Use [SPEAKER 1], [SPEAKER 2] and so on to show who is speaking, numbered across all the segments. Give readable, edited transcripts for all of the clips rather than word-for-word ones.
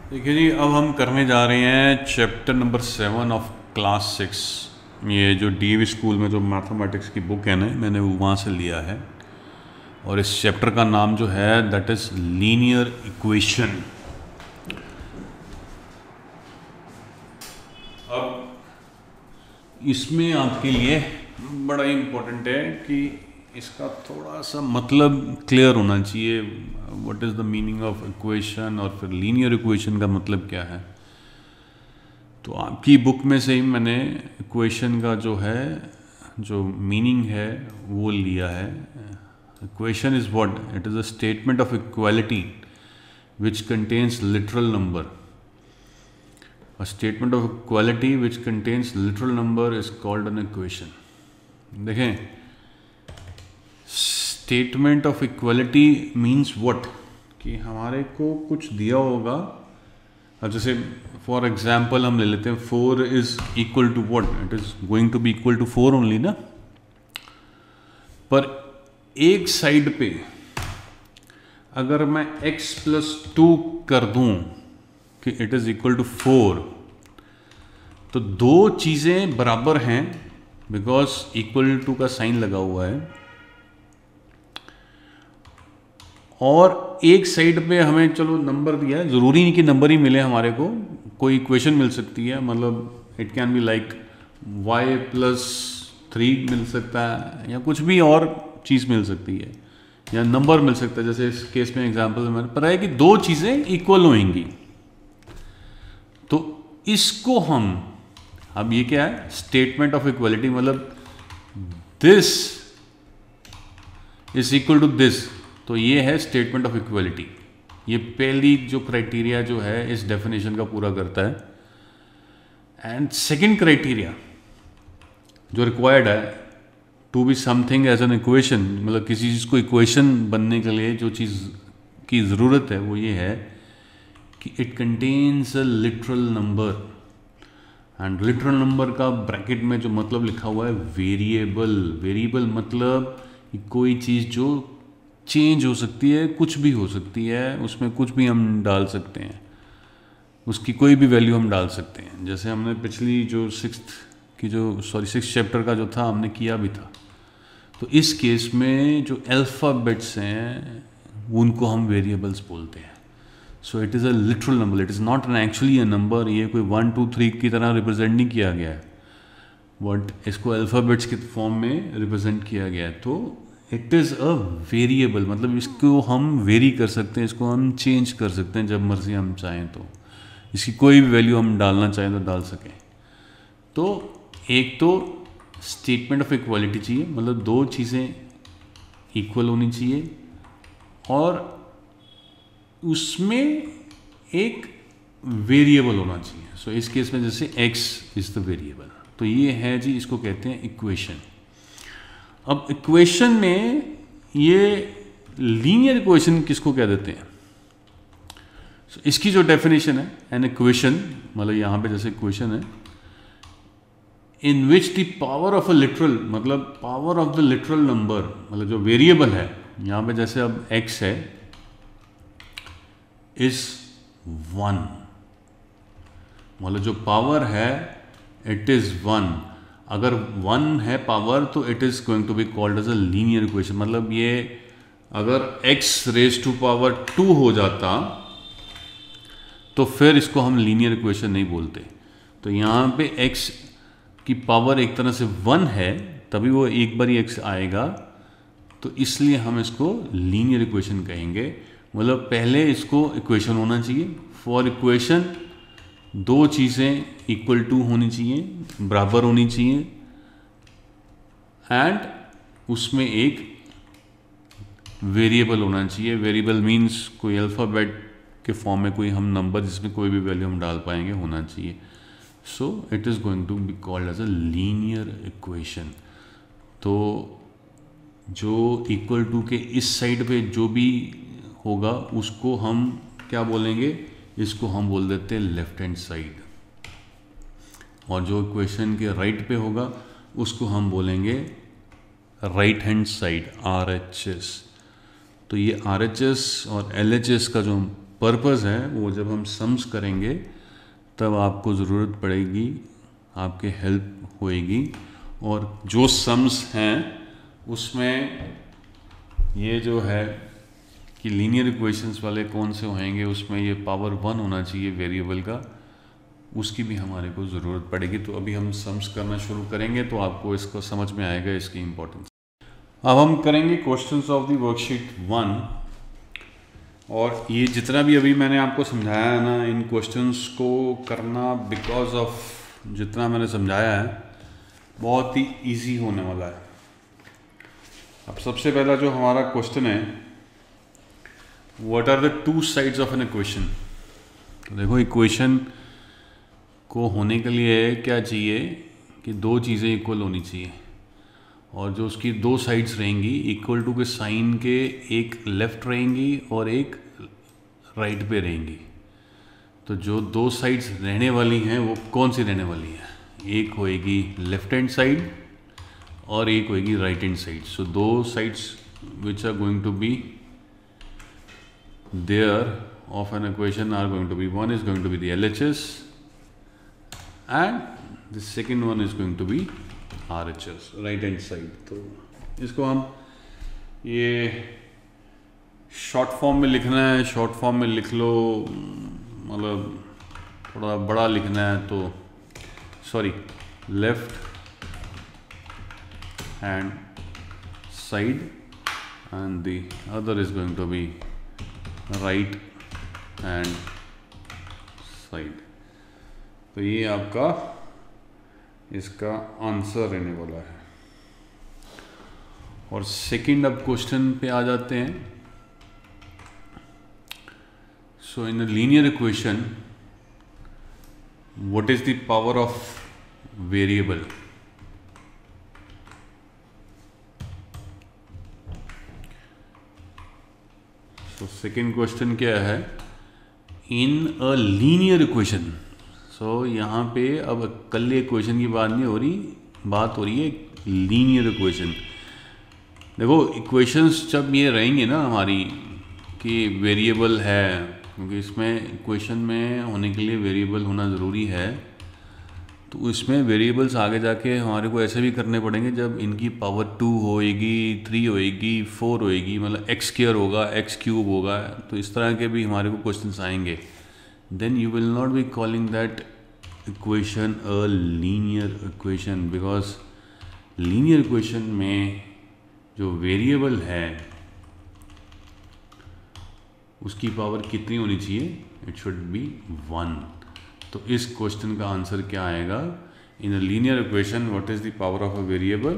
[SPEAKER 1] देखिए जी, अब हम करने जा रहे हैं चैप्टर नंबर 7 ऑफ क्लास 6। ये जो डीवी स्कूल में जो मैथमेटिक्स की बुक है ना, मैंने वो वहाँ से लिया है। और इस चैप्टर का नाम जो है दैट इज़ लीनियर इक्वेशन। अब इसमें आपके लिए बड़ा इम्पोर्टेंट है कि इसका थोड़ा सा मतलब क्लियर होना चाहिए। What is the meaning of equation और फिर लीनियर इक्वेशन का मतलब क्या है। तो आपकी बुक में से ही मैंने इक्वेशन का जो मीनिंग है वो लिया है। Equation is what? It is a statement of equality which contains literal number. A statement of equality which contains literal number is called an equation. देखें, statement of equality means what? कि हमारे को कुछ दिया होगा। अब जैसे फॉर एग्जाम्पल हम ले लेते हैं 4 is equal to what? It is going to be equal to 4 only ना। पर एक साइड पे अगर मैं x प्लस 2 कर दूं कि इट इज इक्वल टू 4, तो दो चीज़ें बराबर हैं बिकॉज इक्वल टू का साइन लगा हुआ है। और एक साइड पे हमें चलो नंबर दिया है, ज़रूरी नहीं कि नंबर ही मिले हमारे को, कोई इक्वेशन मिल सकती है। मतलब it can be like y plus 3 मिल सकता है, या कुछ भी और चीज़ मिल सकती है, या नंबर मिल सकता है। जैसे इस केस में एग्जांपल में पता है कि दो चीज़ें इक्वल होंगी। तो इसको हम, अब ये क्या है? Statement of equality. मतलब this is equal to this, तो ये है स्टेटमेंट ऑफ इक्वलिटी। ये पहली जो क्राइटेरिया जो है इस डेफिनेशन का पूरा करता है। एंड सेकंड क्राइटेरिया जो रिक्वायर्ड है to be something as an equation, मतलब किसी चीज़ को इक्वेशन बनने के लिए जो चीज़ की ज़रूरत है वो ये है कि it contains a literal number. And literal number का ब्रैकेट में जो मतलब लिखा हुआ है वेरिएबल। वेरिएबल मतलब कि कोई चीज़ जो चेंज हो सकती है, कुछ भी हो सकती है, उसमें कुछ भी हम डाल सकते हैं, उसकी कोई भी वैल्यू हम डाल सकते हैं। जैसे हमने पिछली जो सिक्स चैप्टर का जो था हमने किया भी था। तो इस केस में जो अल्फ़ाबेट्स हैं उनको हम वेरिएबल्स बोलते हैं। सो it is a literal number, it is not an actually a number. ये कोई 1 2 3 की तरह रिप्रेजेंट नहीं किया गया है, बट इसको अल्फ़ाबेट्स के फॉर्म में रिप्रेजेंट किया गया है। तो इट इज़ अ वेरिएबल, मतलब इसको हम वेरी कर सकते हैं, इसको हम चेंज कर सकते हैं जब मर्जी हम चाहें। तो इसकी कोई भी वैल्यू हम डालना चाहें तो डाल सकें। तो एक तो स्टेटमेंट ऑफ इक्वालिटी चाहिए, मतलब दो चीज़ें इक्वल होनी चाहिए, और उसमें एक वेरिएबल होना चाहिए। सो इस केस में जैसे x इज द वेरिएबल, तो ये है जी, इसको कहते हैं इक्वेशन। अब इक्वेशन में ये लीनियर इक्वेशन किसको कह देते हैं? so, इसकी जो डेफिनेशन है, एन इक्वेशन मतलब यहाँ पे जैसे इक्वेशन है in which the power of a literal, मतलब power of the literal number, मतलब जो वेरिएबल है यहाँ पे जैसे अब x है इज 1, मतलब जो पावर है इट इज 1। अगर 1 है पावर तो it is going to be called as a linear equation. मतलब ये अगर x रेज टू पावर 2 हो जाता तो फिर इसको हम लीनियर इक्वेशन नहीं बोलते। तो यहाँ पे x की पावर एक तरह से 1 है, तभी वो एक बार ही x आएगा, तो इसलिए हम इसको लीनियर इक्वेशन कहेंगे। मतलब पहले इसको इक्वेशन होना चाहिए। फॉर इक्वेशन दो चीज़ें इक्वल टू होनी चाहिए, बराबर होनी चाहिए, एंड उसमें एक वेरिएबल होना चाहिए। वेरिएबल मीन्स कोई अल्फ़ाबेट के फॉर्म में कोई हम नंबर जिसमें कोई भी वैल्यू हम डाल पाएंगे होना चाहिए। So it is going to be called as a linear equation. तो जो इक्वल टू के इस साइड पे जो भी होगा उसको हम क्या बोलेंगे? इसको हम बोल देते हैं लेफ्ट हैंड साइड। और जो इक्वेशन के राइट पे होगा उसको हम बोलेंगे राइट हैंड साइड, RHS। तो ये RHS और LHS का जो पर्पस है वो जब हम सम्स करेंगे तब आपको ज़रूरत पड़ेगी, आपके हेल्प होएगी। और जो सम्स हैं उसमें ये जो है कि लीनियर इक्वेशंस वाले कौन से होंगे, उसमें ये पावर 1 होना चाहिए वेरिएबल का, उसकी भी हमारे को ज़रूरत पड़ेगी। तो अभी हम सम्स करना शुरू करेंगे तो आपको इसको समझ में आएगा इसकी इम्पोर्टेंस। अब हम करेंगे क्वेश्चंस ऑफ द वर्कशीट 1। और ये जितना भी अभी मैंने आपको समझाया है ना, इन क्वेश्चंस को करना बिकॉज ऑफ जितना मैंने समझाया है बहुत ही इजी होने वाला है। अब सबसे पहला जो हमारा क्वेश्चन है, what are the two sides of an equation. तो देखो इक्वेशन को होने के लिए क्या चाहिए कि दो चीज़ें इक्वल होनी चाहिए, और जो उसकी दो साइड्स रहेंगी इक्वल टू के साइन के, एक लेफ़्ट रहेंगी और एक राइट पे रहेंगी। तो जो दो साइड्स रहने वाली हैं वो कौन सी रहने वाली हैं, एक होएगी लेफ्ट हैंड साइड और एक होएगी राइट हैंड साइड। सो दो sides which are going to be there of an equation are going to be, one is going to be the LHS and the second one is going to be RHS, right hand side। तो इसको हम ये short form में लिखना है, short form में लिख लो, मतलब थोड़ा बड़ा लिखना है तो sorry, left hand side and the other is going to be right hand side. तो ये आपका इसका आंसर रहने वाला है। और सेकंड अब क्वेश्चन पे आ जाते हैं। So in a linear equation what is the power of variable. तो सेकेंड क्वेश्चन क्या है, इन अ लीनियर इक्वेशन। सो यहाँ पे अब कल इक्वेशन की बात नहीं हो रही, बात हो रही है लीनियर इक्वेशन। देखो इक्वेशंस जब ये रहेंगे ना हमारी कि वेरिएबल है, क्योंकि इसमें इक्वेशन में होने के लिए वेरिएबल होना ज़रूरी है, तो इसमें वेरिएबल्स आगे जाके हमारे को ऐसे भी करने पड़ेंगे जब इनकी पावर 2 होएगी, 3 होएगी, 4 होएगी, मतलब एक्स स्क्वायर होगा, एक्स क्यूब होगा, तो इस तरह के भी हमारे को क्वेश्चंस आएंगे। Then you will not be calling that equation a linear equation, because linear equation में जो वेरिएबल है उसकी पावर कितनी होनी चाहिए, इट शुड बी 1। तो इस क्वेश्चन का आंसर क्या आएगा, in a linear equation what is the power of a variable,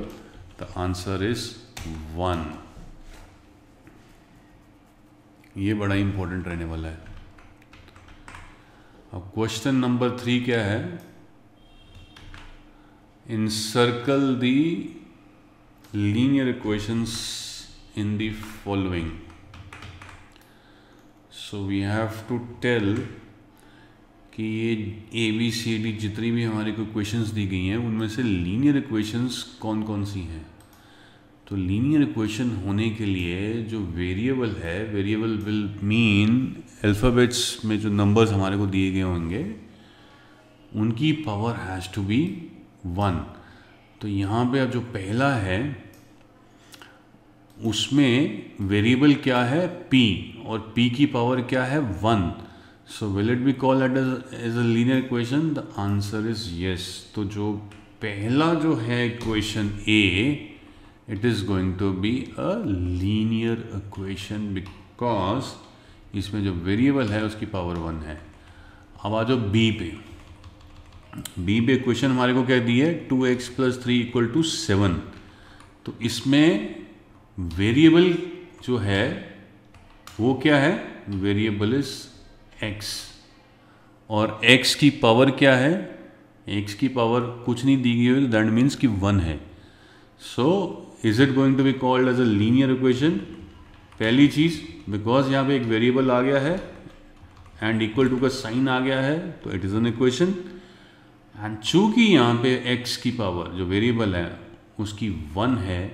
[SPEAKER 1] the answer is 1। ये बड़ा इंपॉर्टेंट रहने वाला है। अब क्वेश्चन नंबर 3 क्या है, encircle the linear equations in the following। So we have to tell कि ये ABCD जितनी भी हमारे को इक्वेशंस दी गई हैं उनमें से लीनियर इक्वेशंस कौन कौन सी हैं। तो लीनियर इक्वेशन होने के लिए जो वेरिएबल है, वेरिएबल विल मीन अल्फ़ाबेट्स में जो नंबर्स हमारे को दिए गए होंगे उनकी पावर हैज़ टू बी 1। तो यहाँ पे अब जो पहला है उसमें वेरिएबल क्या है, P, और P की पावर क्या है, 1। So will it be called as a linear equation? The answer is yes। तो जो पहला जो है equation A, it is going to be a linear equation because इसमें जो variable है उसकी पावर 1 है। अब आ जाओ B पे। B पे इक्वेशन हमारे को क्या दी है, 2x + 3 = 7। तो इसमें वेरिएबल जो है वो क्या है, वेरिएबल इज x, और x की पावर क्या है, x की पावर कुछ नहीं दी गई है, दैट मीन्स कि 1 है। So is it going to be called as a linear equation. पहली चीज़, बिकॉज यहाँ पे एक वेरिएबल आ गया है एंड इक्वल टू का साइन आ गया है, तो it is an equation. And चूंकि यहाँ पे x की पावर जो वेरिएबल है उसकी 1 है,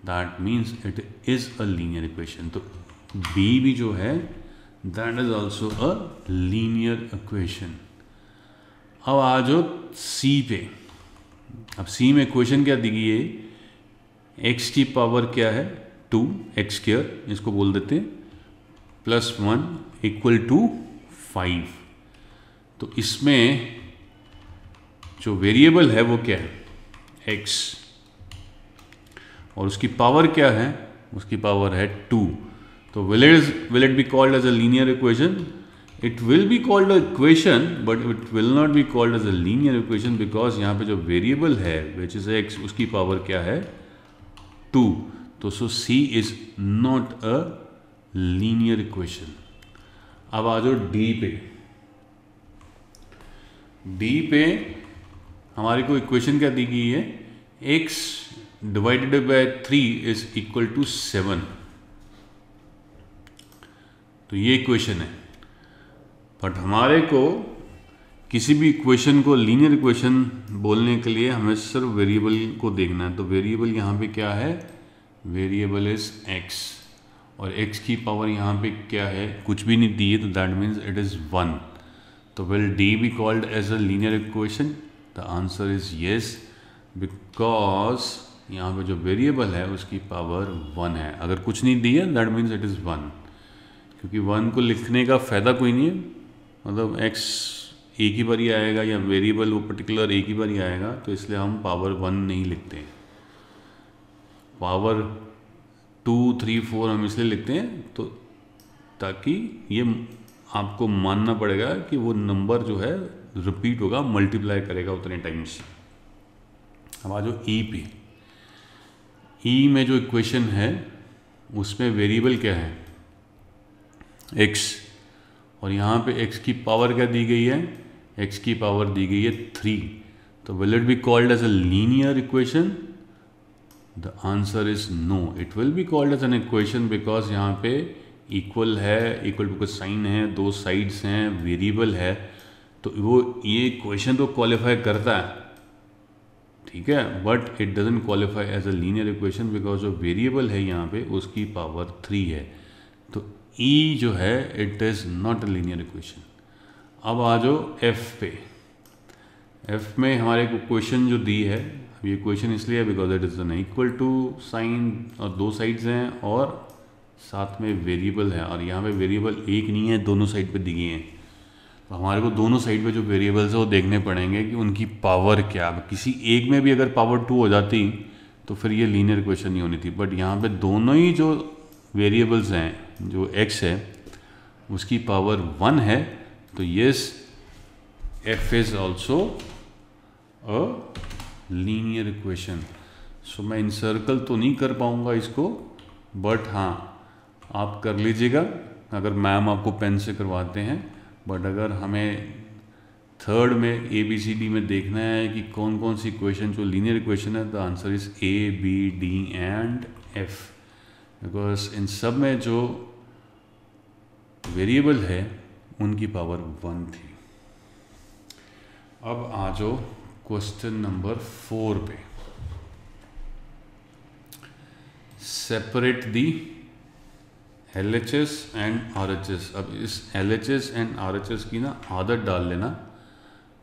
[SPEAKER 1] that means it is a linear equation. तो B भी जो है that is also a linear equation. अब आ जाओ सी पे। अब सी में इक्वेशन क्या दी गई है, एक्स की पावर क्या है 2 एक्स स्क्वायर, इसको बोल देते हैं, +1 इक्वल टू 5। तो इसमें जो वेरिएबल है वो क्या है, एक्स, और उसकी पावर क्या है, उसकी पावर है 2। तो will it be called as a linear equation? It will be called a equation, but it will not be called as a linear equation because यहाँ पे जो वेरिएबल है which is x, उसकी पावर क्या है 2। तो सो C is not a linear equation। अब आ जाओ D पे। D पे हमारे को इक्वेशन क्या दी गई है, x divided by 3 is equal to 7। तो ये इक्वेशन है। बट हमारे को किसी भी इक्वेशन को लीनियर इक्वेशन बोलने के लिए हमें सिर्फ वेरिएबल को देखना है। तो वेरिएबल यहाँ पे क्या है, वेरिएबल इज x, और x की पावर यहाँ पे क्या है, कुछ भी नहीं दी है, तो दैट मीन्स इट इज़ 1। तो will D be called as a linear equation? The answer is yes, because यहाँ पे जो वेरिएबल है उसकी पावर 1 है। अगर कुछ नहीं दी है दैट मीन्स इट इज़ 1, क्योंकि 1 को लिखने का फ़ायदा कोई नहीं है, मतलब x एक ही बार ही आएगा या वेरिएबल वो पर्टिकुलर एक ही बार ही आएगा, तो इसलिए हम पावर 1 नहीं लिखते हैं। पावर 2, 3, 4 हम इसलिए लिखते हैं तो ताकि ये आपको मानना पड़ेगा कि वो नंबर जो है रिपीट होगा, मल्टीप्लाई करेगा उतने टाइम्स। अब आ जाओ ई पे। ई में जो इक्वेशन है उसमें वेरिएबल क्या है, x, और यहाँ पे x की पावर क्या दी गई है, x की पावर दी गई है 3। तो will it be called as a linear equation? The answer is no, it will be called as an equation because यहाँ पे इक्वल है, इक्वल टू का साइन है, दो साइड्स हैं, वेरिएबल है, तो वो ये इक्वेशन तो क्वालिफाई करता है, ठीक है, but it doesn't qualify as a linear equation because जो वेरिएबल है यहाँ पे उसकी पावर 3 है। तो E जो है it is not a linear equation. अब आ जाओ F पे। F में हमारे को क्वेश्चन जो दी है, अब ये क्वेश्चन इसलिए है because it is an equal to sign, और दो साइड्स हैं और साथ में वेरिएबल है, और यहाँ पे वेरिएबल एक नहीं है, दोनों साइड पे दी गई हैं। तो हमारे को दोनों साइड पे जो वेरिएबल्स है वो देखने पड़ेंगे कि उनकी पावर क्या। किसी एक में भी अगर पावर 2 हो जाती तो फिर ये लीनियर इक्वेशन नहीं होनी थी, बट यहाँ पे दोनों ही जो वेरिएबल्स हैं, जो x है उसकी पावर 1 है, तो yes f is also a linear equation. So मैं इंसर्कल तो नहीं कर पाऊंगा इसको, बट हाँ आप कर लीजिएगा अगर मैम आपको पेन से करवाते हैं। बट अगर हमें थर्ड में ABCD में देखना है कि कौन कौन सी इक्वेशन जो लीनियर इक्वेशन है, the answer is A, B, D and F, because in सब में जो वेरिएबल है उनकी पावर 1 थी। अब आ जाओ क्वेश्चन नंबर 4 पे। Separate the LHS and RHS। अब इस LHS एंड RHS की ना आदत डाल लेना,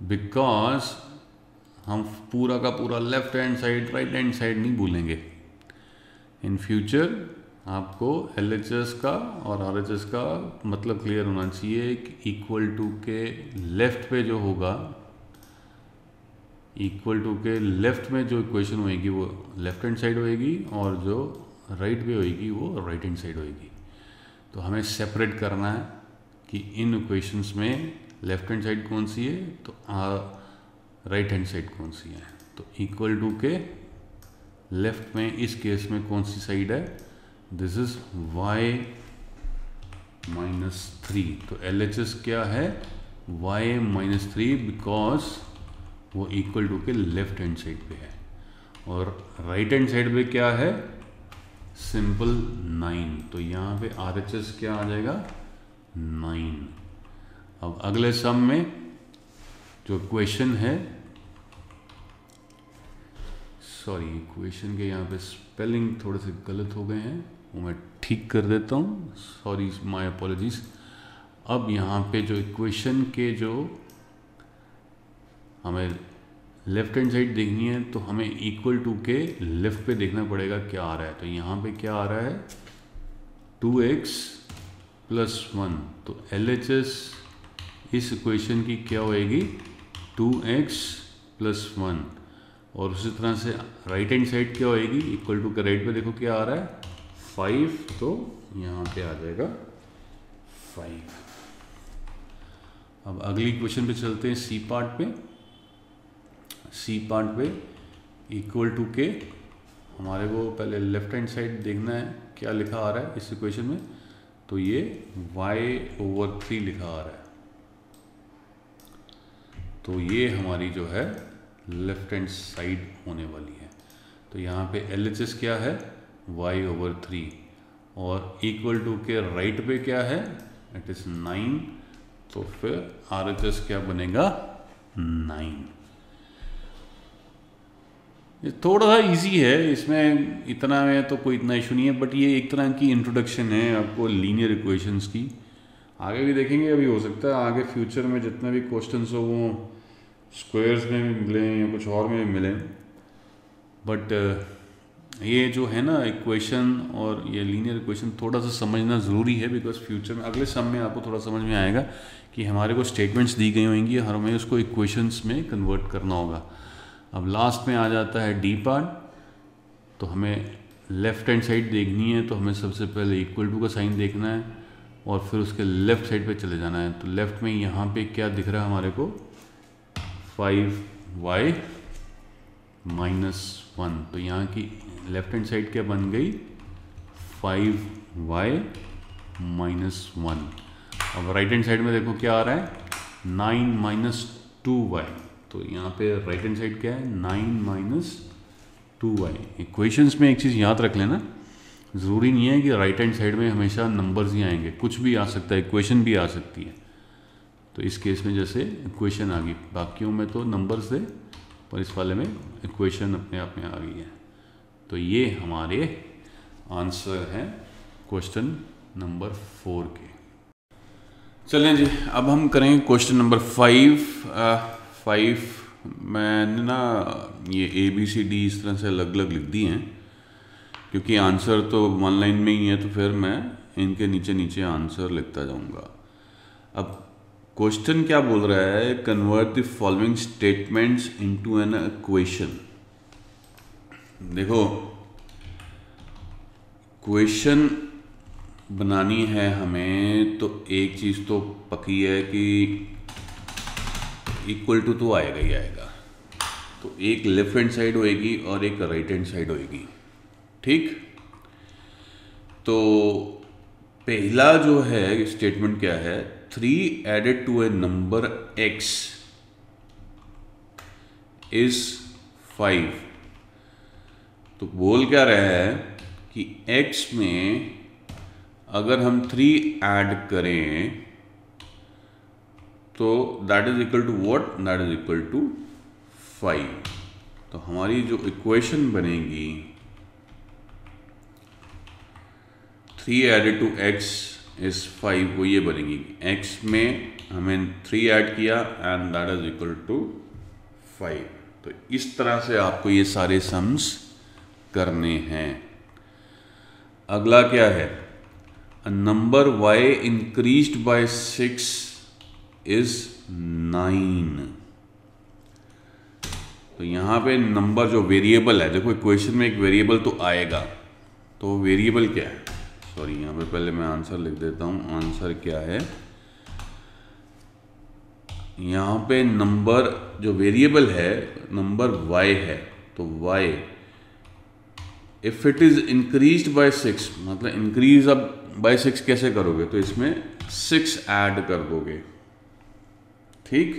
[SPEAKER 1] बिकॉज हम पूरा का पूरा left hand side right hand side नहीं भूलेंगे। इन फ्यूचर आपको LHS का और RHS का मतलब क्लियर होना चाहिए कि इक्वल टू के लेफ्ट पे जो होगा, इक्वल टू के लेफ्ट में जो इक्वेशन होएगी वो लेफ्ट हैंड साइड होएगी, और जो राइट पे होएगी वो राइट हैंड साइड होएगी। तो हमें सेपरेट करना है कि इन इक्वेशंस में लेफ्ट हैंड साइड कौन सी है तो राइट हैंड साइड कौन सी है। तो इक्वल टू के लेफ्ट में इस केस में कौन सी साइड है, दिस इज y -3। तो LHS क्या है, y -3, बिकॉज वो इक्वल टू के लेफ्ट हैंड साइड पे है, और राइट हैंड साइड पे क्या है, सिंपल 9। तो यहाँ पे RHS क्या आ जाएगा, 9। अब अगले सम में जो क्वेश्चन है, सॉरी इक्वेशन के यहाँ पे स्पेलिंग थोड़े से गलत हो गए हैं, वो मैं ठीक कर देता हूँ, सॉरी माय अपॉलॉजीज। अब यहाँ पे जो इक्वेशन के जो हमें लेफ्ट हैंड साइड देखनी है तो हमें इक्वल टू के लेफ्ट पे देखना पड़ेगा क्या आ रहा है। तो यहाँ पे क्या आ रहा है 2x + 1। तो LHS इस इक्वेशन की क्या होएगी 2x + 1। और उसी तरह से राइट हैंड साइड क्या होएगी इक्वल टू के राइट पे देखो क्या आ रहा है 5। तो यहाँ पे आ जाएगा 5। अब अगली क्वेश्चन पे चलते हैं सी पार्ट पे। सी पार्ट पे इक्वल टू के हमारे को पहले लेफ्ट हैंड साइड देखना है क्या लिखा आ रहा है इस इक्वेशन में। तो ये y/3 लिखा आ रहा है। तो ये हमारी जो है लेफ्ट हैंड साइड होने वाली है। तो यहाँ पे LHS क्या है y/3 और इक्वल टू के राइट पे क्या है इट इज़ 9। तो फिर RHS क्या बनेगा 9। ये थोड़ा सा इजी है, इसमें इतना है तो कोई इतना इशू नहीं है, बट ये एक तरह की इंट्रोडक्शन है आपको लीनियर इक्वेशंस की। आगे भी देखेंगे, अभी हो सकता है आगे फ्यूचर में जितने भी क्वेश्चंस हो वो स्क्वायर्स में भी मिलें या कुछ और में भी मिलें। बट ये जो है ना इक्वेशन और ये लीनियर इक्वेशन थोड़ा सा समझना ज़रूरी है, बिकॉज फ्यूचर में अगले सम में आपको थोड़ा समझ में आएगा कि हमारे को स्टेटमेंट्स दी गई होंगी और हमें उसको इक्वेशंस में कन्वर्ट करना होगा। अब लास्ट में आ जाता है डी पार्ट। तो हमें लेफ्ट हैंड साइड देखनी है तो हमें सबसे पहले इक्वल टू का साइन देखना है और फिर उसके लेफ़्ट साइड पे चले जाना है। तो लेफ़्ट में यहाँ पे क्या दिख रहा है हमारे को 5y - 1। तो यहाँ की लेफ्ट हैंड साइड क्या बन गई 5y - 1। अब राइट हैंड साइड में देखो क्या आ रहा है 9 - 2y। तो यहाँ पे राइट हैंड साइड क्या है 9 - 2y। इक्वेशंस में एक चीज़ याद रख लेना, ज़रूरी नहीं है कि राइट हैंड साइड में हमेशा नंबर्स ही आएंगे, कुछ भी आ सकता है, इक्वेशन भी आ सकती है। तो इस केस में जैसे इक्वेशन आ गई, बाकियों में तो नंबर्स थे पर इस वाले में इक्वेशन अपने आप में आ गई है। तो ये हमारे आंसर हैं क्वेश्चन नंबर 4 के। चलें जी, अब हम करेंगे क्वेश्चन नंबर 5। मैंने ना ये ABCD इस तरह से अलग अलग लिख दी हैं क्योंकि आंसर तो 1 लाइन में ही है, तो फिर मैं इनके नीचे नीचे आंसर लिखता जाऊंगा। अब क्वेश्चन क्या बोल रहा है, convert the following statements into an equation. देखो क्वेश्चन बनानी है हमें तो एक चीज़ तो पक्की है कि इक्वल टू तो आएगा ही आएगा। तो एक लेफ्ट हैंड साइड होएगी और एक राइट हैंड साइड होएगी, ठीक। तो पहला जो है स्टेटमेंट क्या है 3 added to a number x is 5। तो बोल क्या रहा है कि x में अगर हम 3 ऐड करें तो that is equal to what, that is equal to 5। तो हमारी जो इक्वेशन बनेगी 3 एडेड टू x इज 5, वो ये बनेगी x में हमें 3 ऐड किया and that is equal to 5। तो इस तरह से आपको ये सारे सम्स करने हैं। अगला क्या है, a number y increased by 6 is 9। तो यहाँ पे नंबर जो वेरिएबल है, देखो इक्वेशन में एक वेरिएबल तो आएगा, तो वेरिएबल क्या है, सॉरी यहाँ पे पहले मैं आंसर लिख देता हूँ। आंसर क्या है, यहाँ पे नंबर जो वेरिएबल है नंबर y है, तो y if it is increased by 6, मतलब इंक्रीज अब बाय 6 कैसे करोगे, तो इसमें 6 ऐड कर दोगे, ठीक।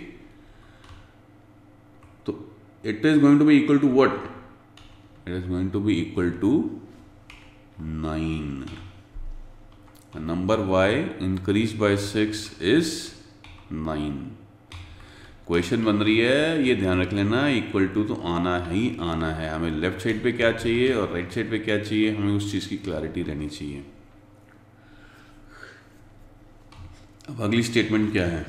[SPEAKER 1] तो it is going to be equal to what, it is going to be equal to 9। Number y increase by 6 is 9। Question बन रही है, ये ध्यान रख लेना, इक्वल टू तो आना ही आना है। हमें लेफ्ट साइड पे क्या चाहिए और राइट साइड पे क्या चाहिए, हमें उस चीज़ की क्लैरिटी रहनी चाहिए। अब अगली स्टेटमेंट क्या है,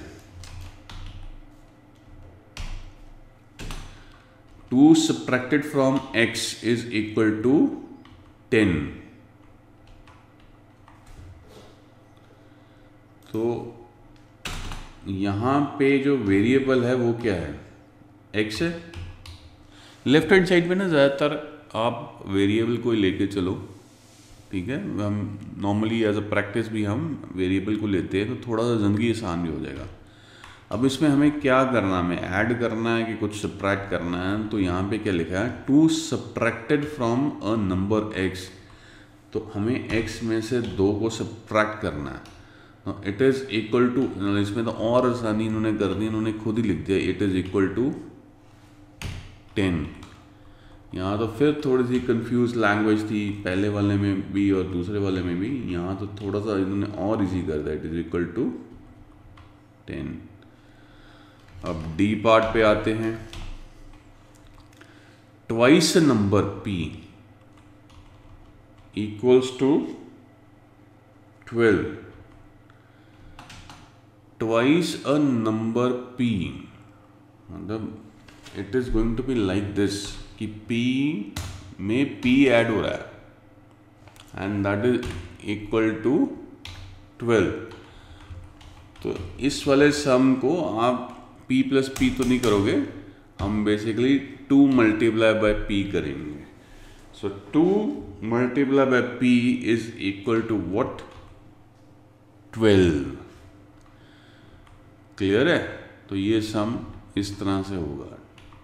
[SPEAKER 1] 2 subtracted from x is equal to 10। तो यहाँ पे जो वेरिएबल है वो क्या है, x है। लेफ्ट हैंड साइड पे ना ज़्यादातर आप वेरिएबल को लेके चलो, ठीक है। हम नॉर्मली एज अ प्रैक्टिस भी हम वेरिएबल को लेते हैं, तो थोड़ा सा ज़िंदगी आसान भी हो जाएगा। अब इसमें हमें क्या करना है, हमें ऐड करना है कि कुछ सब्ट्रैक्ट करना है। तो यहाँ पे क्या लिखा है, 2 subtracted from a number x। तो हमें x में से 2 को सब्ट्रैक्ट करना है। इट इज़ इक्वल टू, इसमें तो और आसानी इन्होंने कर दी, इन्होंने खुद ही लिख दिया इट इज़ इक्वल टू 10। यहाँ तो फिर थोड़ी सी कंफ्यूज लैंग्वेज थी, पहले वाले में भी और दूसरे वाले में भी। यहाँ तो थोड़ा सा इन्होंने और इजी कर दिया, इट इज़ इक्वल टू 10। अब डी पार्ट पे आते हैं। Twice number p equals to 12। Twice a number p मतलब it is going to be like this कि p में p ऐड हो रहा है and that is equal to 12। तो इस वाले सम को आप p प्लस p तो नहीं करोगे, हम बेसिकली 2 मल्टीप्लाई बाय p करेंगे। So 2 multiply by p is equal to what, 12। Clear है। तो ये सम इस तरह से होगा,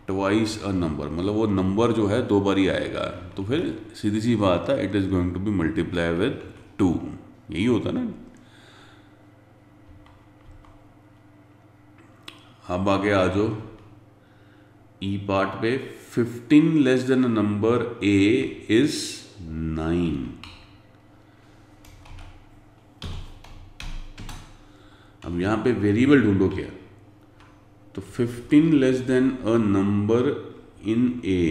[SPEAKER 1] ट्वाइस अ नंबर, मतलब वो नंबर जो है 2 बार ही आएगा। तो फिर सीधी सी बात है, it is going to be multiply with 2, यही होता ना। अब आगे आ जाओ ई पार्ट पे। 15 less than number a is 9। अब यहां पे वेरिएबल ढूंढो क्या, तो 15 less than a number in a,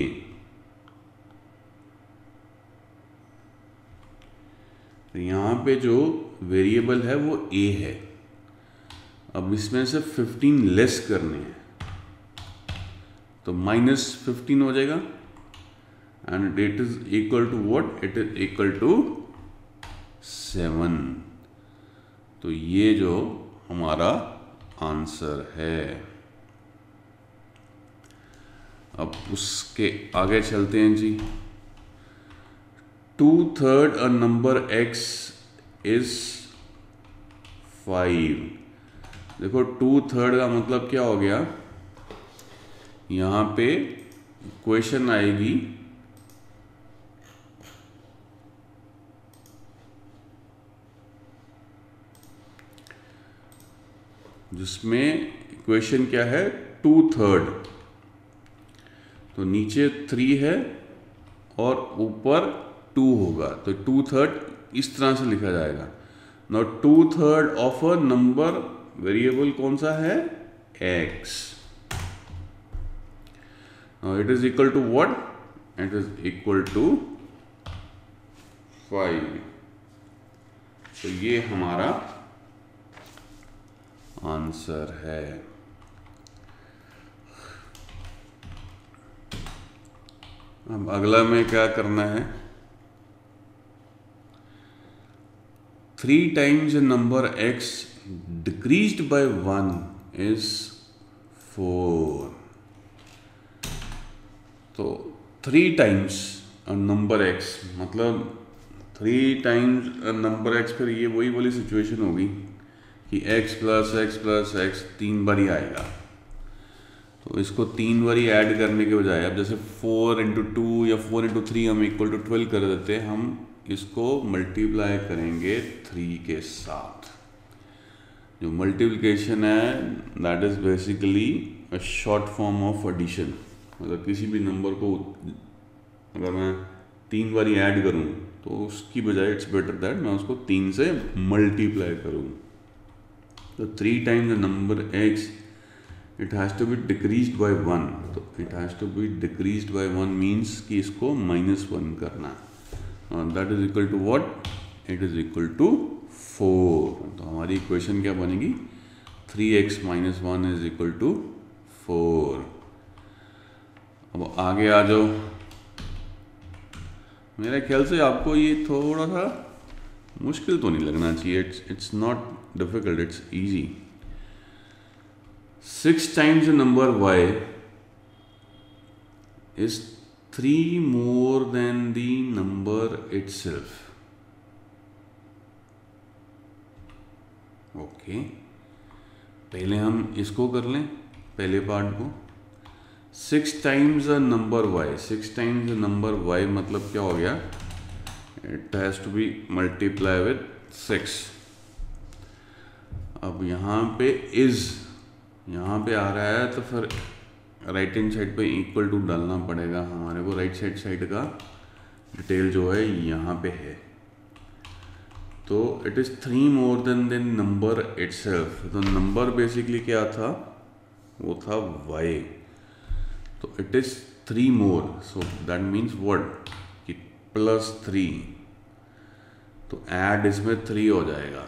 [SPEAKER 1] तो यहां पे जो वेरिएबल है वो a है। अब इसमें से 15 लेस करने हैं, तो -15 हो जाएगा and it is equal to what, it is equal to 7। तो ये जो हमारा आंसर है। अब उसके आगे चलते हैं जी। 2/3 अ नंबर x इज 5। देखो 2/3 का मतलब क्या हो गया, यहां पे क्वेश्चन आएगी जिसमें क्वेश्चन क्या है, 2/3। तो नीचे 3 है और ऊपर 2 होगा, तो 2/3 इस तरह से लिखा जाएगा। Now 2/3 of a number, variable कौन सा है, x। Now it is equal to what, it is equal to 5। तो ये हमारा आंसर है। अब अगला में क्या करना है, 3 times a number x decreased by 1 is 4। तो 3 times a number x मतलब 3 times a number x, फिर ये वही वाली सिचुएशन होगी कि x प्लस x 3 बार ही आएगा। तो इसको 3 बार ही ऐड करने के बजाय, अब जैसे 4 into 2 या 4 into 3 हम इक्वल टू 12 कर देते हैं, हम इसको मल्टीप्लाई करेंगे 3 के साथ। जो मल्टीप्लिकेशन है that is basically a short form of addition. मतलब किसी भी नंबर को अगर मैं 3 बार ही ऐड करूं तो उसकी बजाय इट्स बेटर दैट मैं उसको 3 से मल्टीप्लाई करूं। तो 3 times the number x, it has to be decreased by 1। तो it has to be decreased by 1 means कि इसको -1 करना। That is equal to what, it is equal to 4। तो हमारी इक्वेशन क्या बनेगी, 3x minus 1 is equal to 4। अब आगे आ जाओ। मेरे ख्याल से आपको ये थोड़ा सा मुश्किल तो नहीं लगना चाहिए, it's not difficult, it's easy. 6 times the number y is 3 more than the number itself. Okay, पहले हम इसको कर लें, पहले पार्ट को। 6 times the number y, 6 times the number y मतलब क्या हो गया, it has to be multiply with 6। अब यहाँ पे इज, यहाँ पे आ रहा है तो फिर राइट हैंड साइड पे इक्वल टू डालना पड़ेगा हमारे को। राइट साइड का डिटेल जो है यहाँ पे है। तो it is 3 more than the number itself. तो नंबर बेसिकली क्या था, वो था y। तो it is 3 more, so that means what कि +3। तो ऐड इसमें 3 हो जाएगा।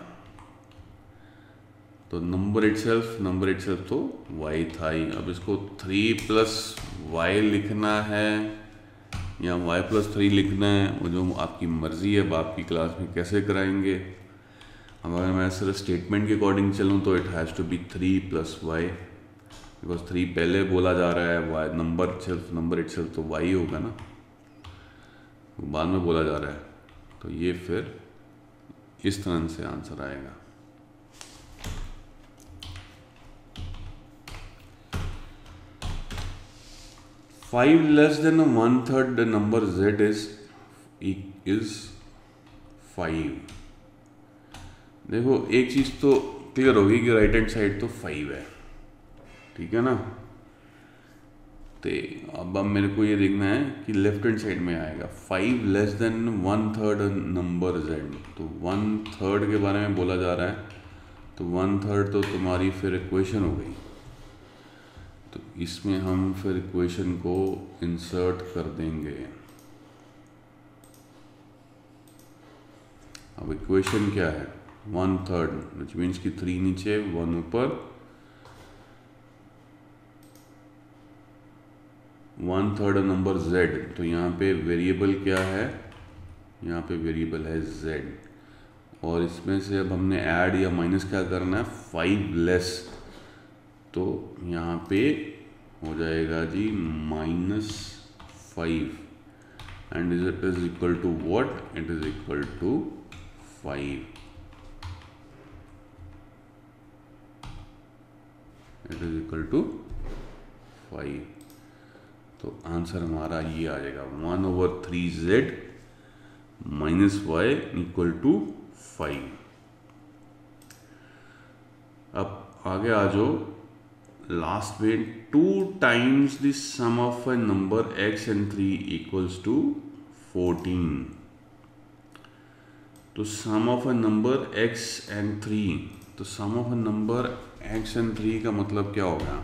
[SPEAKER 1] तो नंबर इटसेल्फ तो y था ही। अब इसको 3 + y लिखना है या y + 3 लिखना है, वो जो आपकी मर्ज़ी है। अब आपकी क्लास में कैसे कराएंगे। अब अगर मैं सिर्फ स्टेटमेंट के अकॉर्डिंग चलूँ तो it has to be 3 + y, because 3 पहले बोला जा रहा है, y नंबर इटसेल्फ तो y होगा ना, बाद में बोला जा रहा है। तो ये फिर इस तरह से आंसर आएगा। Five less than 1/3 the number z is 5। देखो एक चीज़ तो क्लियर होगी कि राइट हैंड साइड तो 5 है, ठीक है ना। तो अब मेरे को ये देखना है कि लेफ्ट हैंड साइड में आएगा 5 लेस देन 1/3 नंबर z। तो 1/3 के बारे में बोला जा रहा है, तो 1/3 तो तुम्हारी फिर इक्वेशन हो गई। तो इसमें हम फिर इक्वेशन को इंसर्ट कर देंगे। अब इक्वेशन क्या है, 1/3, विच मीन्स कि 3 नीचे 1 ऊपर। 1/3 नंबर z। तो यहाँ पे वेरिएबल क्या है, यहाँ पे वेरिएबल है z। और इसमें से अब हमने ऐड या माइनस क्या करना है, 5 लेस। तो यहाँ पे हो जाएगा जी -5 and it is equal to what, it is equal to 5। It is equal to 5। तो आंसर हमारा ये आ जाएगा 1/3z -y इक्वल टू 5। अब आगे आ जाओ लास्ट में। 2 times the sum of a number x and 3 equals to 14। तो sum of a number x and 3, तो sum of a number x and 3 का मतलब क्या होगा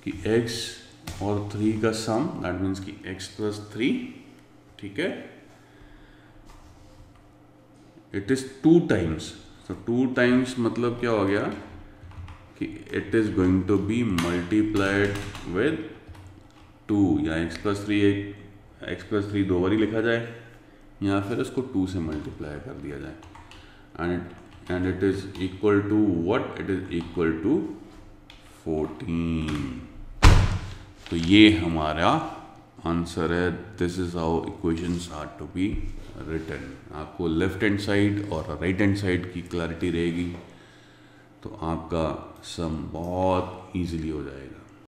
[SPEAKER 1] कि x और 3 का सम, दैट मीन्स कि x + 3, ठीक है। It is 2 times. तो 2 टाइम्स मतलब क्या हो गया कि it is going to be multiplied with 2, या x + 3 दो बारी लिखा जाए या फिर इसको 2 से मल्टीप्लाई कर दिया जाए। And it is equal to what, it is equal to 14। तो ये हमारा आंसर है। This is how equations are to be written. आपको लेफ्ट हैंड साइड और राइट हैंड साइड की क्लैरिटी रहेगी तो आपका सम बहुत इजीली हो जाएगा।